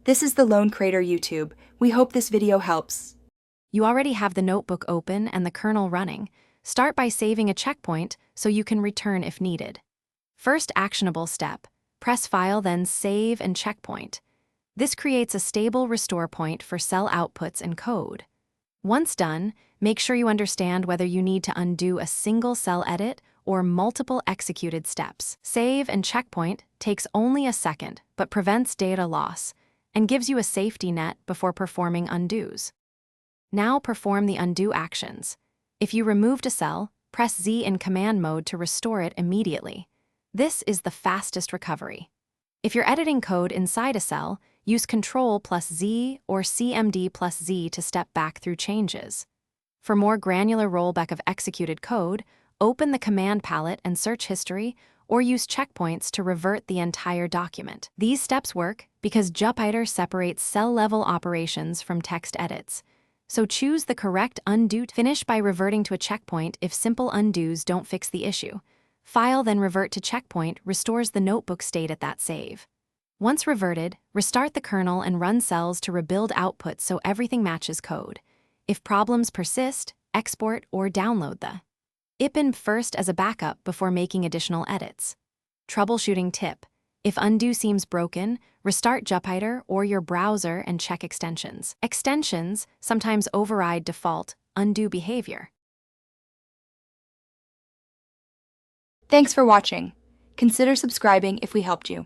This is the Lone Crater YouTube. We hope this video helps. You already have the notebook open and the kernel running. Start by saving a checkpoint so you can return if needed. First actionable step, press File, then Save and Checkpoint. This creates a stable restore point for cell outputs and code. Once done, make sure you understand whether you need to undo a single cell edit or multiple executed steps. Save and Checkpoint takes only a second but prevents data loss and gives you a safety net before performing undos. Now perform the undo actions. If you removed a cell, press Z in command mode to restore it immediately. This is the fastest recovery. If you're editing code inside a cell, use Ctrl+Z or CMD+Z to step back through changes. For more granular rollback of executed code, open the command palette and search history, or use checkpoints to revert the entire document. These steps work because Jupyter separates cell-level operations from text edits. So choose the correct undo. Finish by reverting to a checkpoint if simple undos don't fix the issue. File, then revert to checkpoint restores the notebook state at that save. Once reverted, restart the kernel and run cells to rebuild output so everything matches code. If problems persist, export or download the IPN first as a backup before making additional edits. Troubleshooting tip: if undo seems broken, restart Jupyter or your browser and check extensions. Extensions sometimes override default undo behavior. Thanks for watching. Consider subscribing if we helped you.